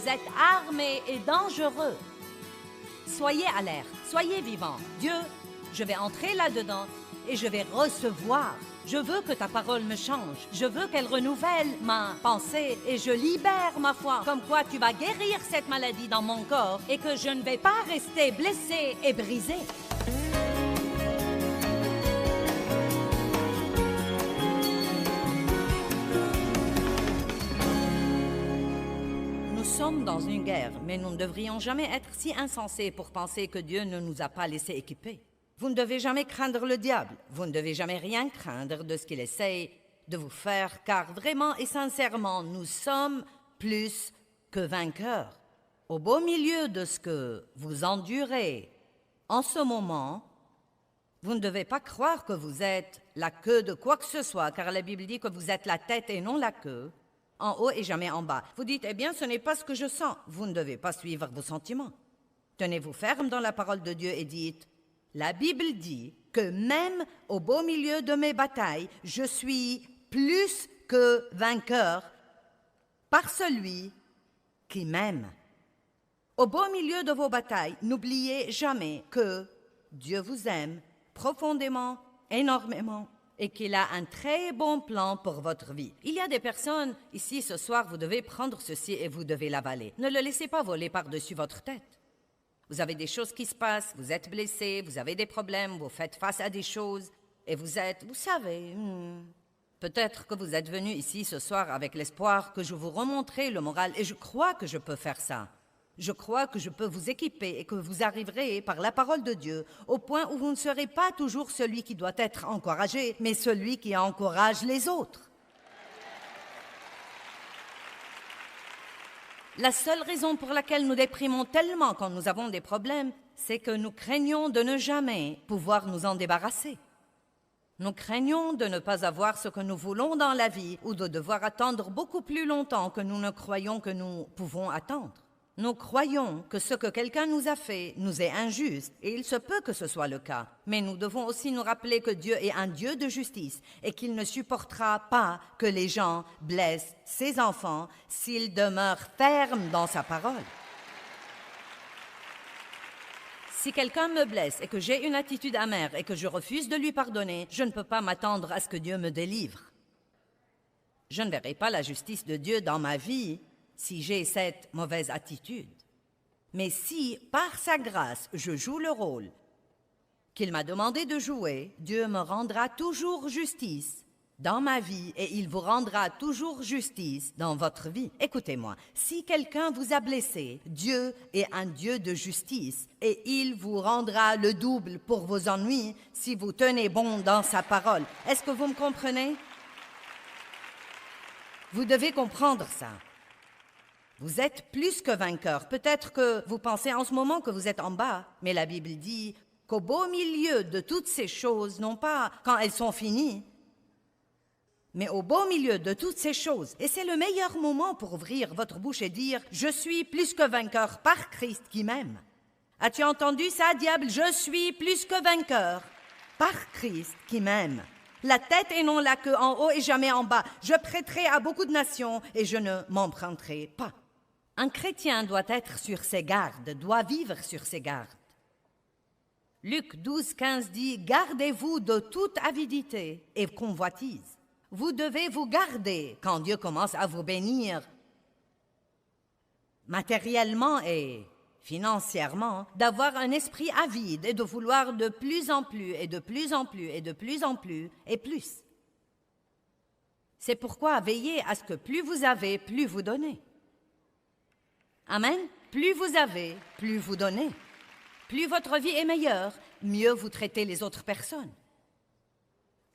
vous êtes armés et dangereux. Soyez alerte, soyez vivants. Dieu, je vais entrer là-dedans et je vais recevoir. Je veux que ta parole me change. Je veux qu'elle renouvelle ma pensée et je libère ma foi. Comme quoi tu vas guérir cette maladie dans mon corps et que je ne vais pas rester blessée et brisée. Nous sommes dans une guerre, mais nous ne devrions jamais être si insensés pour penser que Dieu ne nous a pas laissés équipés. Vous ne devez jamais craindre le diable. Vous ne devez jamais rien craindre de ce qu'il essaye de vous faire, car vraiment et sincèrement, nous sommes plus que vainqueurs. Au beau milieu de ce que vous endurez en ce moment, vous ne devez pas croire que vous êtes la queue de quoi que ce soit, car la Bible dit que vous êtes la tête et non la queue, en haut et jamais en bas. Vous dites, eh bien, ce n'est pas ce que je sens. Vous ne devez pas suivre vos sentiments. Tenez-vous ferme dans la parole de Dieu et dites, la Bible dit que même au beau milieu de mes batailles, je suis plus que vainqueur par celui qui m'aime. Au beau milieu de vos batailles, n'oubliez jamais que Dieu vous aime profondément, énormément, et qu'il a un très bon plan pour votre vie. Il y a des personnes ici ce soir, vous devez prendre ceci et vous devez l'avaler. Ne le laissez pas voler par-dessus votre tête. Vous avez des choses qui se passent, vous êtes blessé, vous avez des problèmes, vous faites face à des choses, et vous savez, peut-être que vous êtes venu ici ce soir avec l'espoir que je vous remontrerai le moral, et je crois que je peux faire ça. Je crois que je peux vous équiper et que vous arriverez par la parole de Dieu au point où vous ne serez pas toujours celui qui doit être encouragé, mais celui qui encourage les autres. La seule raison pour laquelle nous déprimons tellement quand nous avons des problèmes, c'est que nous craignons de ne jamais pouvoir nous en débarrasser. Nous craignons de ne pas avoir ce que nous voulons dans la vie ou de devoir attendre beaucoup plus longtemps que nous ne croyons que nous pouvons attendre. Nous croyons que ce que quelqu'un nous a fait nous est injuste, et il se peut que ce soit le cas. Mais nous devons aussi nous rappeler que Dieu est un Dieu de justice et qu'il ne supportera pas que les gens blessent ses enfants s'ils demeurent fermes dans sa parole. Si quelqu'un me blesse et que j'ai une attitude amère et que je refuse de lui pardonner, je ne peux pas m'attendre à ce que Dieu me délivre. Je ne verrai pas la justice de Dieu dans ma vie si j'ai cette mauvaise attitude. Mais si, par sa grâce, je joue le rôle qu'il m'a demandé de jouer, Dieu me rendra toujours justice dans ma vie et il vous rendra toujours justice dans votre vie. Écoutez-moi, si quelqu'un vous a blessé, Dieu est un Dieu de justice et il vous rendra le double pour vos ennuis si vous tenez bon dans sa parole. Est-ce que vous me comprenez? Vous devez comprendre ça. Vous êtes plus que vainqueur. Peut-être que vous pensez en ce moment que vous êtes en bas, mais la Bible dit qu'au beau milieu de toutes ces choses, non pas quand elles sont finies, mais au beau milieu de toutes ces choses, et c'est le meilleur moment pour ouvrir votre bouche et dire « Je suis plus que vainqueur par Christ qui m'aime ». As-tu entendu ça, diable? Je suis plus que vainqueur par Christ qui m'aime. La tête et non la queue, en haut et jamais en bas. Je prêterai à beaucoup de nations et je ne m'emprunterai pas. Un chrétien doit être sur ses gardes, doit vivre sur ses gardes. Luc 12, 15 dit « Gardez-vous de toute avidité et convoitise. » Vous devez vous garder quand Dieu commence à vous bénir matériellement et financièrement, d'avoir un esprit avide et de vouloir de plus en plus et de plus en plus et de plus en plus et plus. C'est pourquoi veillez à ce que plus vous avez, plus vous donnez. Amen. Plus vous avez, plus vous donnez. Plus votre vie est meilleure, mieux vous traitez les autres personnes.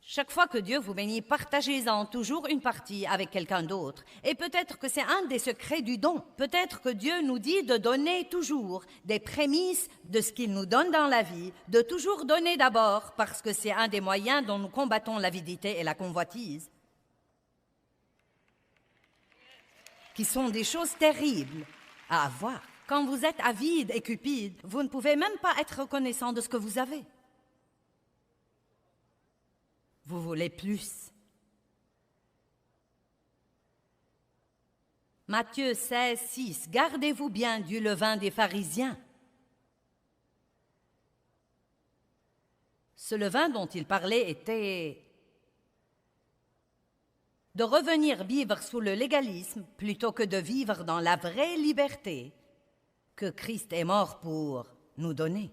Chaque fois que Dieu vous bénit, partagez-en toujours une partie avec quelqu'un d'autre. Et peut-être que c'est un des secrets du don. Peut-être que Dieu nous dit de donner toujours des prémices de ce qu'il nous donne dans la vie, de toujours donner d'abord, parce que c'est un des moyens dont nous combattons l'avidité et la convoitise, qui sont des choses terribles à avoir. Quand vous êtes avide et cupide, vous ne pouvez même pas être reconnaissant de ce que vous avez. Vous voulez plus. Matthieu 16, 6. Gardez-vous bien du levain des pharisiens. Ce levain dont il parlait était de revenir vivre sous le légalisme plutôt que de vivre dans la vraie liberté que Christ est mort pour nous donner.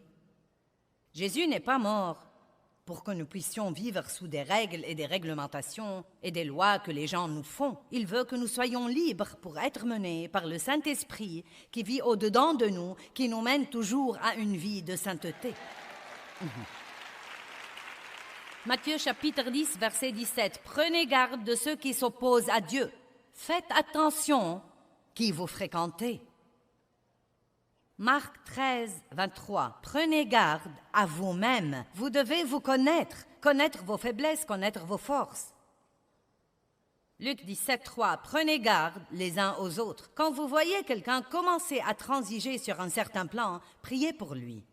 Jésus n'est pas mort pour que nous puissions vivre sous des règles et des réglementations et des lois que les gens nous font. Il veut que nous soyons libres pour être menés par le Saint-Esprit qui vit au-dedans de nous, qui nous mène toujours à une vie de sainteté. Matthieu chapitre 10, verset 17. Prenez garde de ceux qui s'opposent à Dieu. Faites attention qui vous fréquentez. Marc 13, 23. Prenez garde à vous-même. Vous devez vous connaître, connaître vos faiblesses, connaître vos forces. Luc 17, 3. Prenez garde les uns aux autres. Quand vous voyez quelqu'un commencer à transiger sur un certain plan, priez pour lui.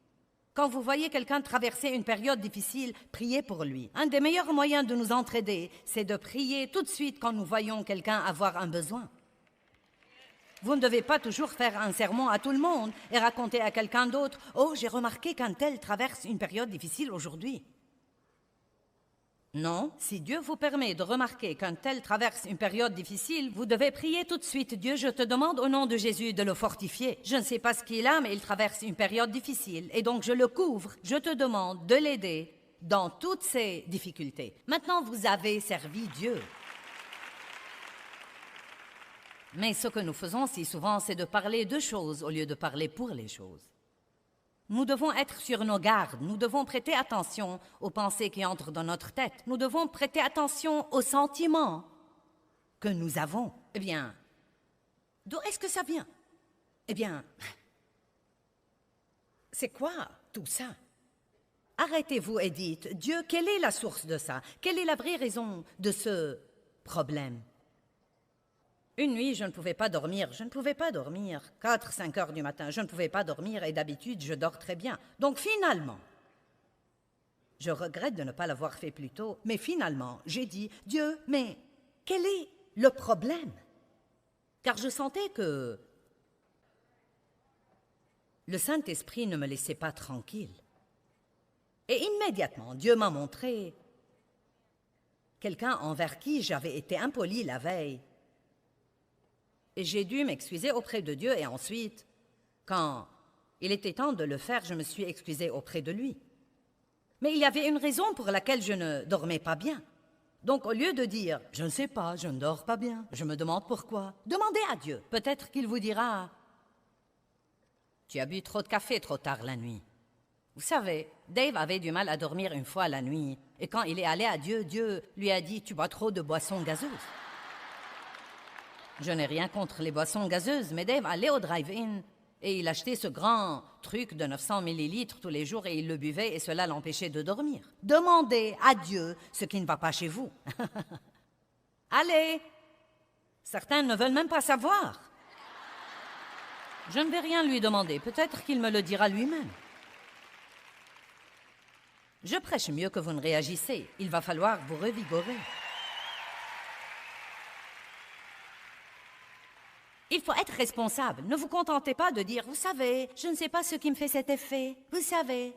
Quand vous voyez quelqu'un traverser une période difficile, priez pour lui. Un des meilleurs moyens de nous entraider, c'est de prier tout de suite quand nous voyons quelqu'un avoir un besoin. Vous ne devez pas toujours faire un sermon à tout le monde et raconter à quelqu'un d'autre « Oh, j'ai remarqué qu'un tel traverse une période difficile aujourd'hui. » Non, si Dieu vous permet de remarquer qu'un tel traverse une période difficile, vous devez prier tout de suite. « Dieu, je te demande au nom de Jésus de le fortifier. Je ne sais pas ce qu'il a, mais il traverse une période difficile. Et donc je le couvre. Je te demande de l'aider dans toutes ses difficultés. » Maintenant, vous avez servi Dieu. Mais ce que nous faisons si souvent, c'est de parler de choses au lieu de parler pour les choses. Nous devons être sur nos gardes, nous devons prêter attention aux pensées qui entrent dans notre tête, nous devons prêter attention aux sentiments que nous avons. Eh bien, d'où est-ce que ça vient? Eh bien, c'est quoi tout ça? Arrêtez-vous et dites, Dieu, quelle est la source de ça? Quelle est la vraie raison de ce problème? Une nuit, je ne pouvais pas dormir. 4, 5 heures du matin, je ne pouvais pas dormir et d'habitude, je dors très bien. Donc finalement, je regrette de ne pas l'avoir fait plus tôt, mais finalement, j'ai dit, Dieu, mais quel est le problème? Car je sentais que le Saint-Esprit ne me laissait pas tranquille. Et immédiatement, Dieu m'a montré quelqu'un envers qui j'avais été impoli la veille. Et j'ai dû m'excuser auprès de Dieu et ensuite, quand il était temps de le faire, je me suis excusée auprès de lui. Mais il y avait une raison pour laquelle je ne dormais pas bien. Donc au lieu de dire « je ne sais pas, je ne dors pas bien, je me demande pourquoi », demandez à Dieu. Peut-être qu'il vous dira « tu as bu trop de café trop tard la nuit ». Vous savez, Dave avait du mal à dormir une fois la nuit et quand il est allé à Dieu, Dieu lui a dit « tu bois trop de boissons gazeuses ». Je n'ai rien contre les boissons gazeuses, mais Dave allait au drive-in et il achetait ce grand truc de 900 millilitres tous les jours et il le buvait et cela l'empêchait de dormir. Demandez à Dieu ce qui ne va pas chez vous. Allez, certains ne veulent même pas savoir. Je ne vais rien lui demander, peut-être qu'il me le dira lui-même. Je prêche mieux que vous ne réagissez, il va falloir vous revigorer. Il faut être responsable. Ne vous contentez pas de dire « Vous savez, je ne sais pas ce qui me fait cet effet. Vous savez,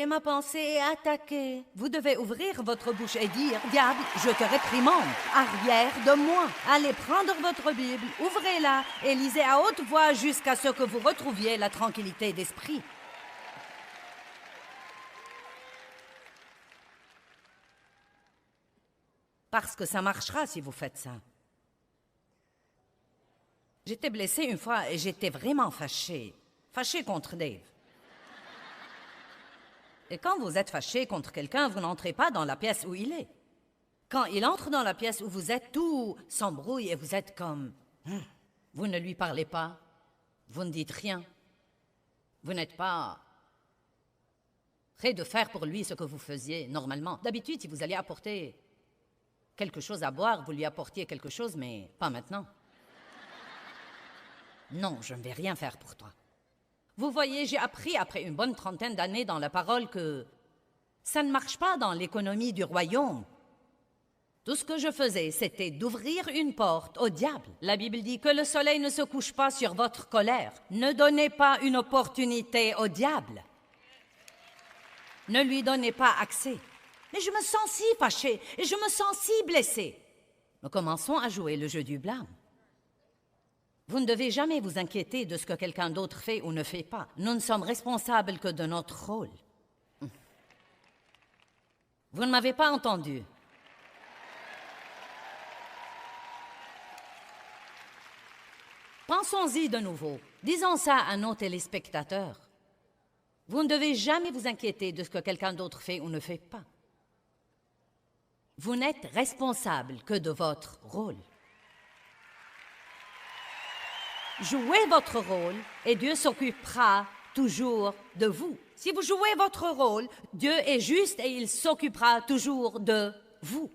ma pensée est attaquée. » Vous devez ouvrir votre bouche et dire « Diable, je te réprimande. Arrière de moi. Allez prendre votre Bible, ouvrez-la et lisez à haute voix jusqu'à ce que vous retrouviez la tranquillité d'esprit. » Parce que ça marchera si vous faites ça. J'étais blessée une fois et j'étais vraiment fâchée contre Dave. Et quand vous êtes fâché contre quelqu'un, vous n'entrez pas dans la pièce où il est. Quand il entre dans la pièce où vous êtes, tout s'embrouille et vous êtes comme... Vous ne lui parlez pas, vous ne dites rien. Vous n'êtes pas prêt de faire pour lui ce que vous faisiez normalement. D'habitude, si vous alliez apporter quelque chose à boire, vous lui apportiez quelque chose, mais pas maintenant. Non, je ne vais rien faire pour toi. Vous voyez, j'ai appris après une bonne trentaine d'années dans la parole que ça ne marche pas dans l'économie du royaume. Tout ce que je faisais, c'était d'ouvrir une porte au diable. La Bible dit que le soleil ne se couche pas sur votre colère. Ne donnez pas une opportunité au diable. Ne lui donnez pas accès. Mais je me sens si fâchée et je me sens si blessée. Nous commençons à jouer le jeu du blâme. Vous ne devez jamais vous inquiéter de ce que quelqu'un d'autre fait ou ne fait pas. Nous ne sommes responsables que de notre rôle. Vous ne m'avez pas entendu. Pensons-y de nouveau. Disons ça à nos téléspectateurs. Vous ne devez jamais vous inquiéter de ce que quelqu'un d'autre fait ou ne fait pas. Vous n'êtes responsable que de votre rôle. Jouez votre rôle et Dieu s'occupera toujours de vous. Si vous jouez votre rôle, Dieu est juste et il s'occupera toujours de vous.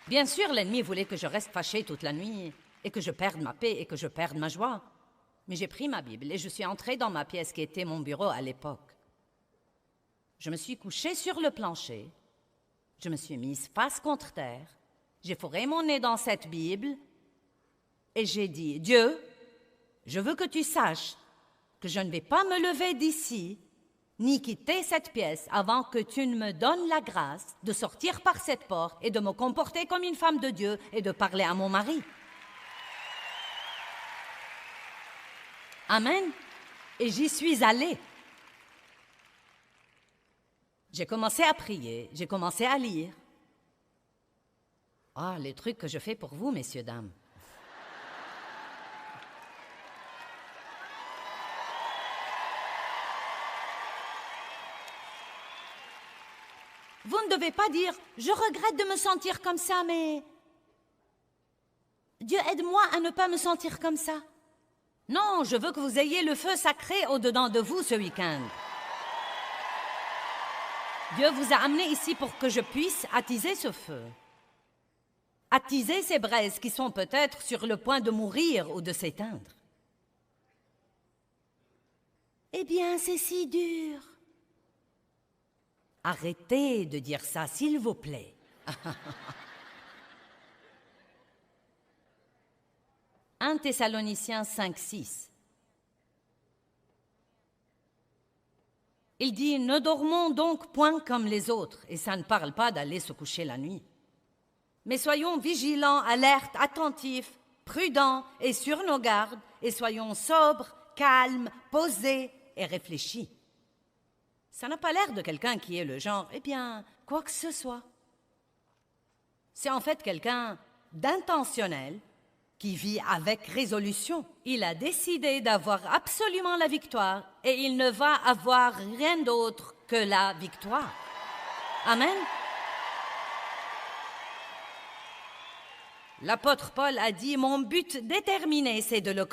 Bien sûr, l'ennemi voulait que je reste fâchée toute la nuit et que je perde ma paix et que je perde ma joie. Mais j'ai pris ma Bible et je suis entrée dans ma pièce qui était mon bureau à l'époque. Je me suis couchée sur le plancher. Je me suis mise face contre terre. J'ai fourré mon nez dans cette Bible et j'ai dit, Dieu, je veux que tu saches que je ne vais pas me lever d'ici ni quitter cette pièce avant que tu ne me donnes la grâce de sortir par cette porte et de me comporter comme une femme de Dieu et de parler à mon mari. Amen. Et j'y suis allée. J'ai commencé à prier, j'ai commencé à lire. Ah, les trucs que je fais pour vous, messieurs, dames. Vous ne devez pas dire « Je regrette de me sentir comme ça, mais... Dieu, aide-moi à ne pas me sentir comme ça. » Non, je veux que vous ayez le feu sacré au-dedans de vous ce week-end. Dieu vous a amené ici pour que je puisse attiser ce feu. Attiser ces braises qui sont peut-être sur le point de mourir ou de s'éteindre. Eh bien, c'est si dur. Arrêtez de dire ça, s'il vous plaît. 1 Thessaloniciens 5:6. Il dit « Ne dormons donc point comme les autres », et ça ne parle pas d'aller se coucher la nuit. Mais soyons vigilants, alertes, attentifs, prudents et sur nos gardes, et soyons sobres, calmes, posés et réfléchis. Ça n'a pas l'air de quelqu'un qui est le genre « Eh bien, quoi que ce soit ». C'est en fait quelqu'un d'intentionnel, qui vit avec résolution. Il a décidé d'avoir absolument la victoire et il ne va avoir rien d'autre que la victoire. Amen. L'apôtre Paul a dit « Mon but déterminé, c'est de le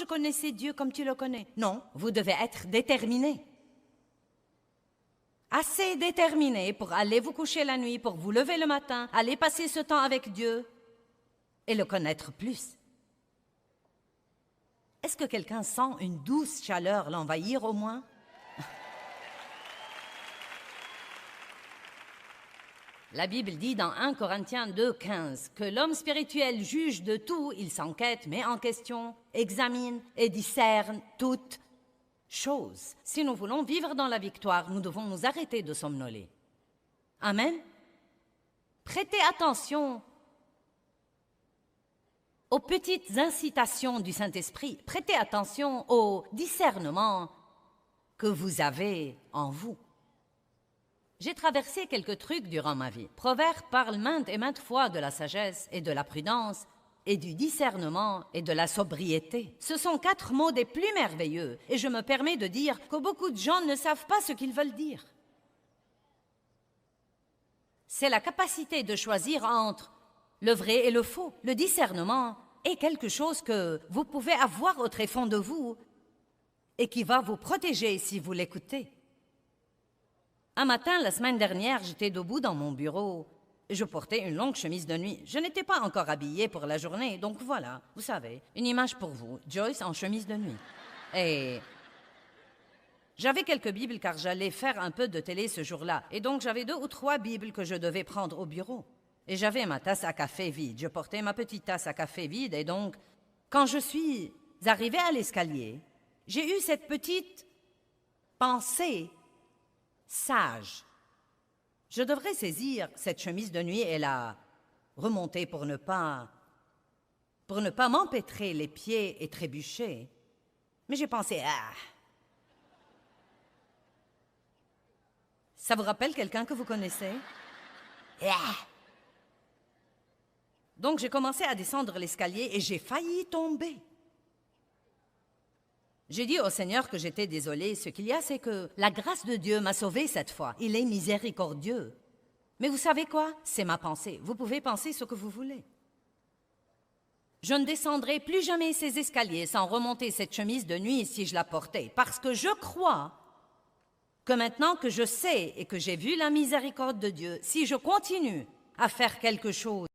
je connaissais Dieu comme tu le connais. Non, vous devez être déterminé. Assez déterminé pour aller vous coucher la nuit, pour vous lever le matin, aller passer ce temps avec Dieu et le connaître plus. Est-ce que quelqu'un sent une douce chaleur l'envahir au moins? La Bible dit dans 1 Corinthiens 2,15 que l'homme spirituel juge de tout, il s'enquête, met en question, examine et discerne toutes choses. Si nous voulons vivre dans la victoire, nous devons nous arrêter de somnoler. Amen. Prêtez attention aux petites incitations du Saint-Esprit. Prêtez attention au discernement que vous avez en vous. J'ai traversé quelques trucs durant ma vie. Proverbe parle maintes et maintes fois de la sagesse et de la prudence et du discernement et de la sobriété. Ce sont 4 mots des plus merveilleux et je me permets de dire que beaucoup de gens ne savent pas ce qu'ils veulent dire. C'est la capacité de choisir entre le vrai et le faux. Le discernement est quelque chose que vous pouvez avoir au tréfonds de vous et qui va vous protéger si vous l'écoutez. Un matin, la semaine dernière, j'étais debout dans mon bureau. Je portais une longue chemise de nuit. Je n'étais pas encore habillée pour la journée, donc voilà, vous savez, une image pour vous, Joyce en chemise de nuit. Et j'avais quelques Bibles car j'allais faire un peu de télé ce jour-là. Et donc j'avais 2 ou 3 Bibles que je devais prendre au bureau. Et j'avais ma tasse à café vide. Je portais ma petite tasse à café vide. Et donc, quand je suis arrivée à l'escalier, j'ai eu cette petite pensée sage. Je devrais saisir cette chemise de nuit et la remonter pour ne pas m'empêtrer les pieds et trébucher. Mais j'ai pensé, ça vous rappelle quelqu'un que vous connaissez? Donc j'ai commencé à descendre l'escalier et j'ai failli tomber. J'ai dit au Seigneur que j'étais désolée. Ce qu'il y a, c'est que la grâce de Dieu m'a sauvée cette fois. Il est miséricordieux. Mais vous savez quoi? C'est ma pensée. Vous pouvez penser ce que vous voulez. Je ne descendrai plus jamais ces escaliers sans remonter cette chemise de nuit si je la portais. Parce que je crois que maintenant que je sais et que j'ai vu la miséricorde de Dieu, si je continue à faire quelque chose,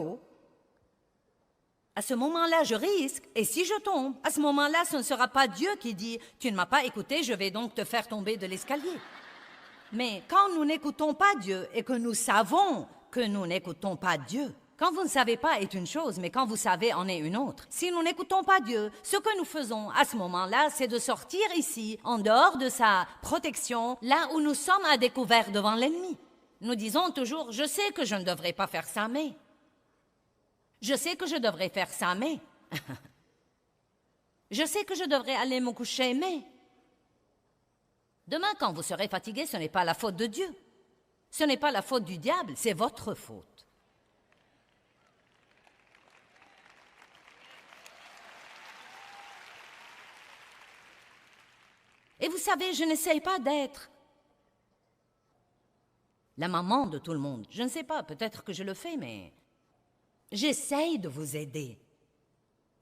tuyau, à ce moment-là, je risque, et si je tombe, à ce moment-là, ce ne sera pas Dieu qui dit « Tu ne m'as pas écouté, je vais donc te faire tomber de l'escalier. » Mais quand nous n'écoutons pas Dieu et que nous savons que nous n'écoutons pas Dieu, quand vous ne savez pas est une chose, mais quand vous savez en est une autre. Si nous n'écoutons pas Dieu, ce que nous faisons à ce moment-là, c'est de sortir ici, en dehors de sa protection, là où nous sommes à découvert devant l'ennemi. Nous disons toujours « Je sais que je ne devrais pas faire ça, mais... » Je sais que je devrais faire ça, mais... Je sais que je devrais aller me coucher, mais... Demain, quand vous serez fatigué, ce n'est pas la faute de Dieu. Ce n'est pas la faute du diable, c'est votre faute. Et vous savez, je n'essaye pas d'être la maman de tout le monde. Je ne sais pas, peut-être que je le fais, mais j'essaye de vous aider.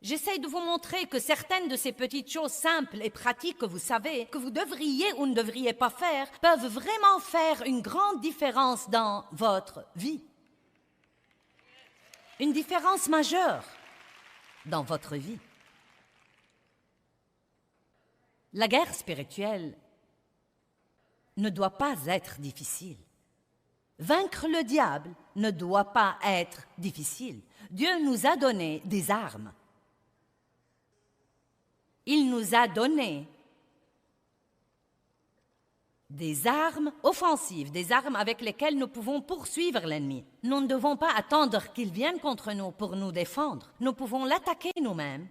J'essaye de vous montrer que certaines de ces petites choses simples et pratiques que vous savez, que vous devriez ou ne devriez pas faire, peuvent vraiment faire une grande différence dans votre vie. Une différence majeure dans votre vie. La guerre spirituelle ne doit pas être difficile. Vaincre le diable ne doit pas être difficile. Dieu nous a donné des armes. Il nous a donné des armes offensives, des armes avec lesquelles nous pouvons poursuivre l'ennemi. Nous ne devons pas attendre qu'il vienne contre nous pour nous défendre. Nous pouvons l'attaquer nous-mêmes.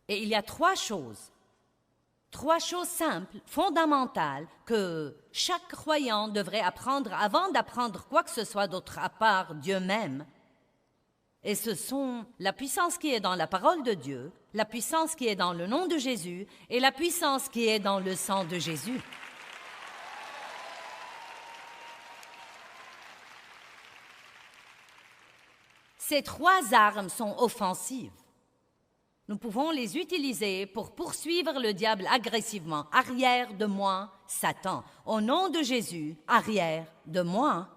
Et il y a trois choses simples, fondamentales, que chaque croyant devrait apprendre avant d'apprendre quoi que ce soit d'autre à part Dieu même. Et ce sont la puissance qui est dans la parole de Dieu, la puissance qui est dans le nom de Jésus et la puissance qui est dans le sang de Jésus. Ces trois armes sont offensives. Nous pouvons les utiliser pour poursuivre le diable agressivement. Arrière de moi, Satan. Au nom de Jésus, arrière de moi.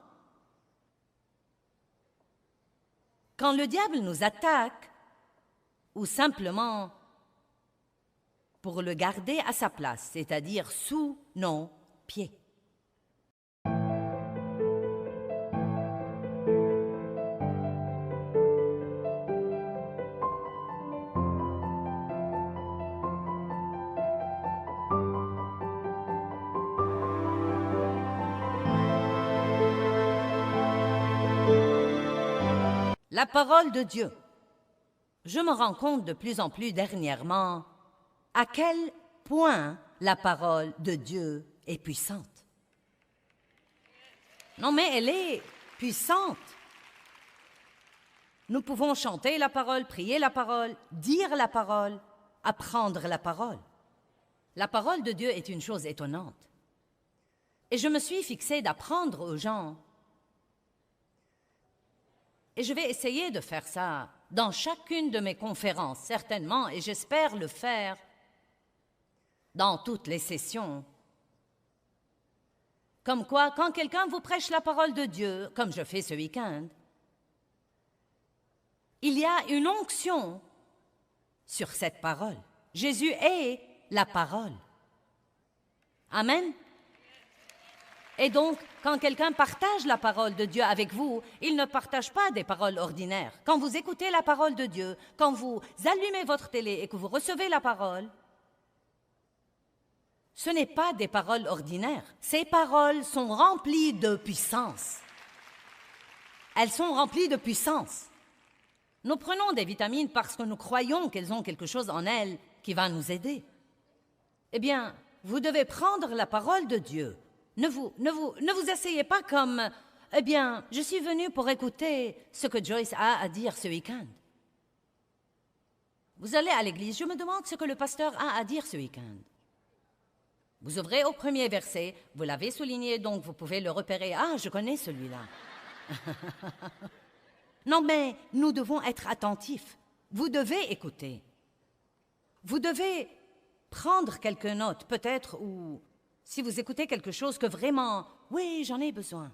Quand le diable nous attaque, ou simplement pour le garder à sa place, c'est-à-dire sous nos pieds. La parole de Dieu. Je me rends compte de plus en plus dernièrement à quel point la parole de Dieu est puissante. Non, mais elle est puissante. Nous pouvons chanter la parole, prier la parole, dire la parole, apprendre la parole. La parole de Dieu est une chose étonnante. Et je me suis fixée d'apprendre aux gens. Et je vais essayer de faire ça dans chacune de mes conférences, certainement, et j'espère le faire dans toutes les sessions. Comme quoi, quand quelqu'un vous prêche la parole de Dieu, comme je fais ce week-end, il y a une onction sur cette parole. Jésus est la parole. Amen. Et donc, quand quelqu'un partage la parole de Dieu avec vous, il ne partage pas des paroles ordinaires. Quand vous écoutez la parole de Dieu, quand vous allumez votre télé et que vous recevez la parole, ce n'est pas des paroles ordinaires. Ces paroles sont remplies de puissance. Elles sont remplies de puissance. Nous prenons des vitamines parce que nous croyons qu'elles ont quelque chose en elles qui va nous aider. Eh bien, vous devez prendre la parole de Dieu. Ne vous asseyez pas comme « Eh bien, je suis venu pour écouter ce que Joyce a à dire ce week-end. » Vous allez à l'église, je me demande ce que le pasteur a à dire ce week-end. Vous ouvrez au premier verset, vous l'avez souligné, donc vous pouvez le repérer. « Ah, je connais celui-là. » Non, mais nous devons être attentifs. Vous devez écouter. Vous devez prendre quelques notes, peut-être, ou... Si vous écoutez quelque chose que vraiment, oui, j'en ai besoin.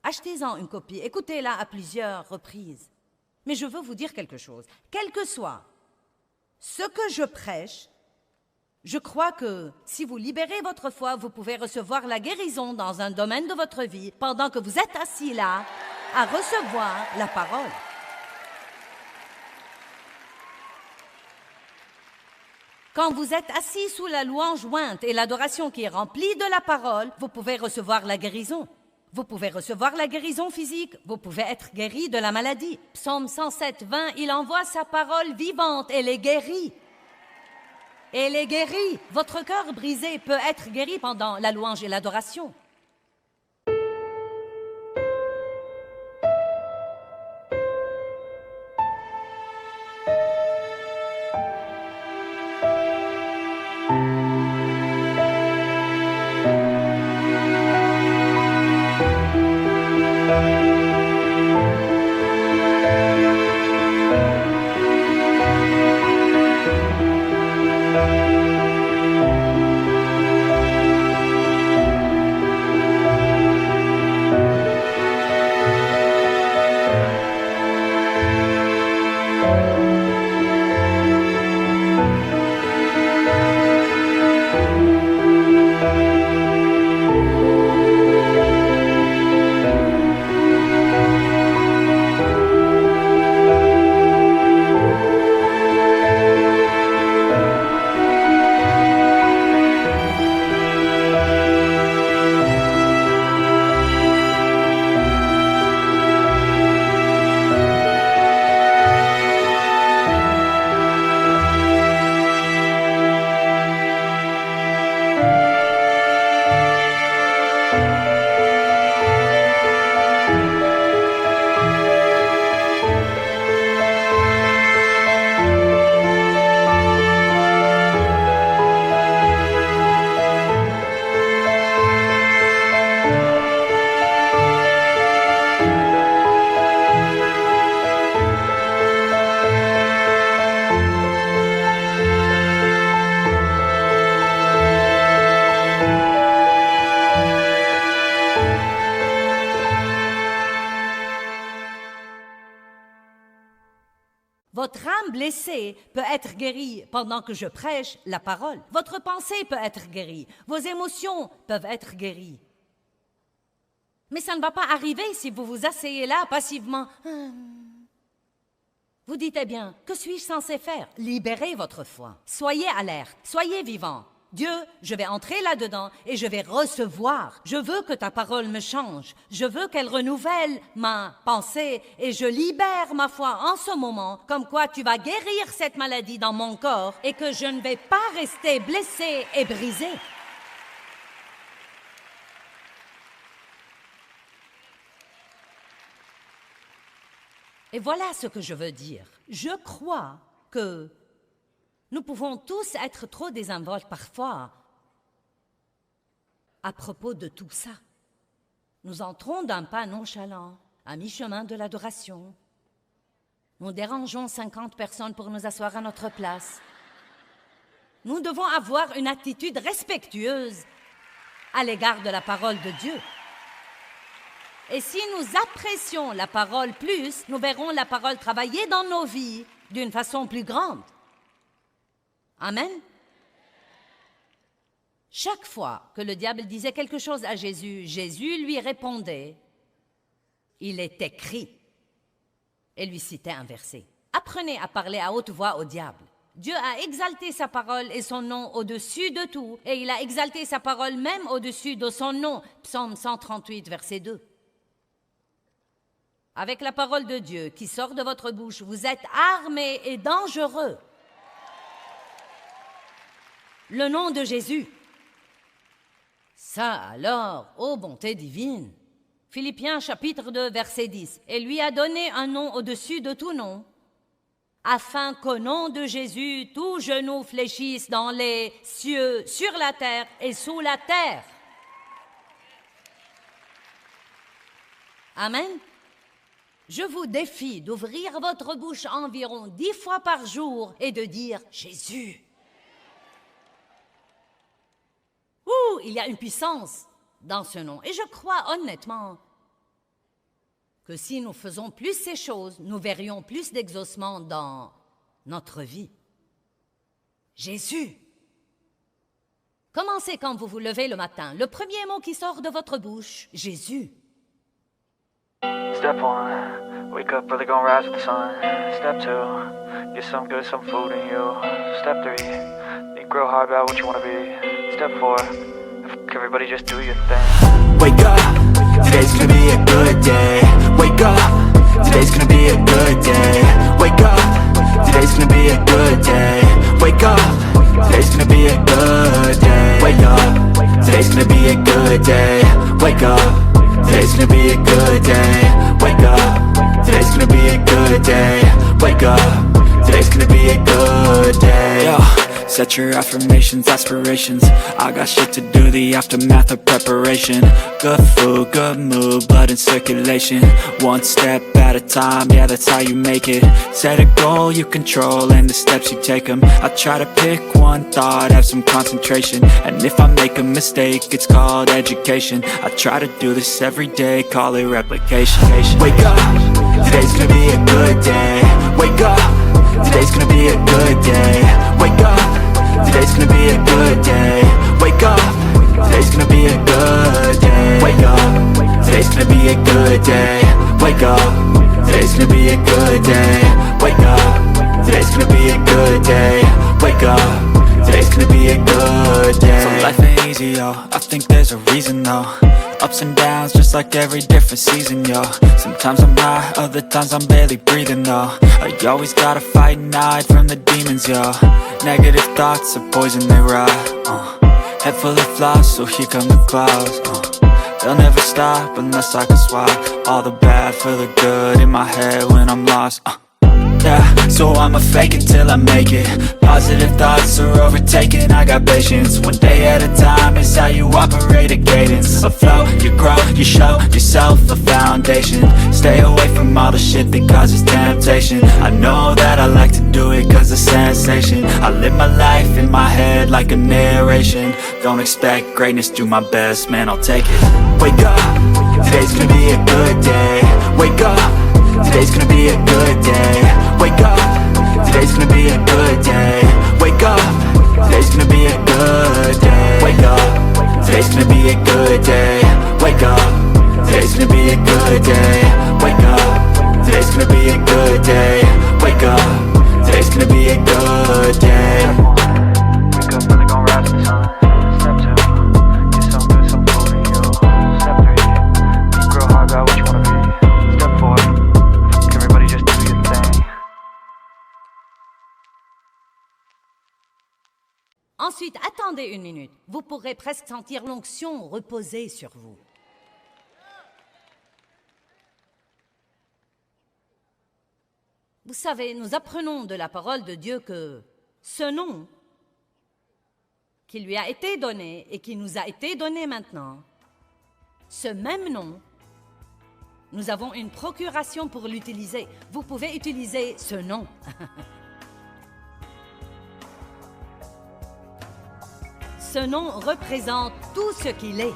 Achetez-en une copie, écoutez-la à plusieurs reprises. Mais je veux vous dire quelque chose. Quel que soit ce que je prêche, je crois que si vous libérez votre foi, vous pouvez recevoir la guérison dans un domaine de votre vie pendant que vous êtes assis là à recevoir la parole. Quand vous êtes assis sous la louange jointe et l'adoration qui est remplie de la parole, vous pouvez recevoir la guérison. Vous pouvez recevoir la guérison physique, vous pouvez être guéri de la maladie. Psaume 107, 20, il envoie sa parole vivante et les guérit. Et les guérit. Votre cœur brisé peut être guéri pendant la louange et l'adoration. Votre âme blessée peut être guérie pendant que je prêche la parole. Votre pensée peut être guérie. Vos émotions peuvent être guéries. Mais ça ne va pas arriver si vous vous asseyez là passivement. Vous dites, eh bien, que suis-je censé faire? Libérez votre foi. Soyez alerte, soyez vivant. Dieu, je vais entrer là-dedans et je vais recevoir. Je veux que ta parole me change. Je veux qu'elle renouvelle ma pensée et je libère ma foi en ce moment, comme quoi tu vas guérir cette maladie dans mon corps et que je ne vais pas rester blessé et brisé. Et voilà ce que je veux dire. Je crois que nous pouvons tous être trop désinvoltes parfois à propos de tout ça. Nous entrons d'un pas nonchalant, à mi-chemin de l'adoration. Nous dérangeons 50 personnes pour nous asseoir à notre place. Nous devons avoir une attitude respectueuse à l'égard de la parole de Dieu. Et si nous apprécions la parole plus, nous verrons la parole travailler dans nos vies d'une façon plus grande. Amen. Chaque fois que le diable disait quelque chose à Jésus, Jésus lui répondait, « Il est écrit » et lui citait un verset. Apprenez à parler à haute voix au diable. Dieu a exalté sa parole et son nom au-dessus de tout, et il a exalté sa parole même au-dessus de son nom. Psaume 138, verset 2. Avec la parole de Dieu qui sort de votre bouche, vous êtes armés et dangereux. Le nom de Jésus. Ça alors, ô bonté divine. Philippiens chapitre 2, verset 10. Et lui a donné un nom au-dessus de tout nom, afin qu'au nom de Jésus, tout genou fléchisse dans les cieux, sur la terre et sous la terre. Amen. Je vous défie d'ouvrir votre bouche environ 10 fois par jour et de dire « Jésus ». Il y a une puissance dans ce nom. Et je crois honnêtement que si nous faisons plus ces choses, nous verrions plus d'exaucement dans notre vie. Jésus. Commencez quand vous vous levez le matin. Le premier mot qui sort de votre bouche, Jésus. Step 1, wake up early, gonna rise with the sun. Step 2, get some good, some food in you. Step 3, think real hard about what you wanna be. Step 4, everybody just do your thing. Wake up, today's gonna be a good day. Wake up, today's gonna be a good day. Wake up, today's gonna be a good day. Wake up, today's gonna be a good day. Wake up, today's gonna be a good day. Wake up. Today's gonna be a good day. Wake up. Today's gonna be a good day. Wake up. Today's gonna be a good day. Yo, set your affirmations, aspirations. I got shit to do, the aftermath of preparation. Good food, good mood, blood in circulation. One step at a time, yeah, that's how you make it. Set a goal you control and the steps you take them. I try to pick one thought, have some concentration. And if I make a mistake, it's called education. I try to do this every day, call it replication. Wake up, today's gonna be a good day. Wake up, today's gonna be a good day. Wake up, today's gonna be a good day. Wake up, today's gonna be a good day. Wake up, today's gonna be a good day. Wake up, today's gonna be a good day. Wake up, today's gonna be a good day. Wake up, today's gonna be a good day. So life ain't easy, yo, I think there's a reason though. Ups and downs, just like every different season, yo. Sometimes I'm high, other times I'm barely breathing, though. I always gotta fight and hide from the demons, yo. Negative thoughts are poison, they rot, Head full of flies, so here come the clouds, They'll never stop unless I can swap all the bad for the good in my head when I'm lost, Yeah, so I'ma fake it till I make it. Positive thoughts are overtaken, I got patience. One day at a time is how you operate a cadence. A flow, you grow, you show yourself a foundation. Stay away from all the shit that causes temptation. I know that I like to do it cause it's sensation. I live my life in my head like a narration. Don't expect greatness, do my best, man, I'll take it. Wake up, today's gonna be a good day. Wake up, today's gonna be a good day. Wake up, today's gonna be a good day. Wake up, today's gonna be a good day. Wake up, today's gonna be a good day. Wake up, today's gonna be a good day. Wake up, today's gonna be a good day. Wake up, today's gonna be a good day. Wake up early, gonna rise with the sun. Step 2, get some good, some food in you. Step 3, think real hard about what you wanna be. Step 4, everybody just do your thing. Ensuite, attendez une minute. Vous pourrez presque sentir l'onction reposer sur vous. Vous savez, nous apprenons de la parole de Dieu que ce nom qui lui a été donné et qui nous a été donné maintenant, ce même nom, nous avons une procuration pour l'utiliser. Vous pouvez utiliser ce nom. Ce nom représente tout ce qu'il est.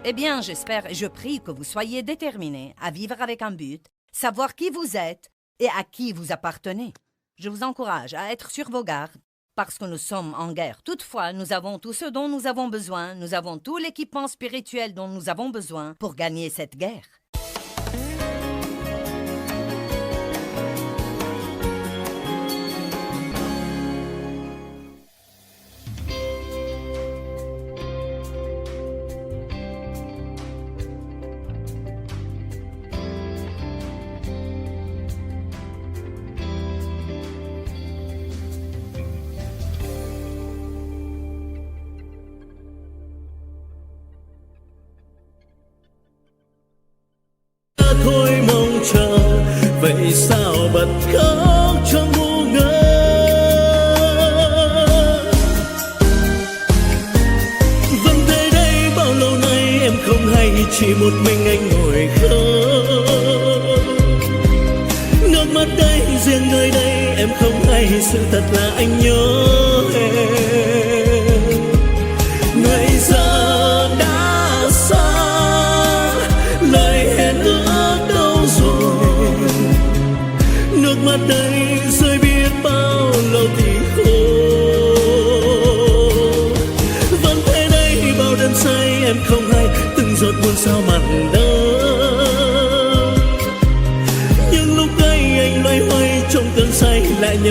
Eh bien, j'espère et je prie que vous soyez déterminés à vivre avec un but, savoir qui vous êtes et à qui vous appartenez. Je vous encourage à être sur vos gardes parce que nous sommes en guerre. Toutefois, nous avons tout ce dont nous avons besoin, nous avons tout l'équipement spirituel dont nous avons besoin pour gagner cette guerre. Thôi mong chờ vậy sao bật khóc trong ngu ngơ. Vẫn thế đây bao lâu nay em không hay, chỉ một mình anh ngồi khóc. Nước mắt đây riêng nơi đây em không hay, sự thật là anh nhớ em. Người giờ đã xa, lời hẹn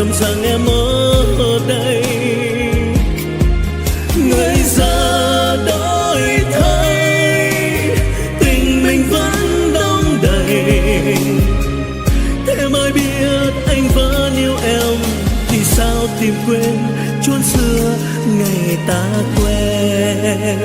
nhầm rằng em ở đây. Người già đổi thay, tình mình vẫn đong đầy. Thế mới biết anh vẫn yêu em, thì sao tìm quên chốn xưa ngày ta quen.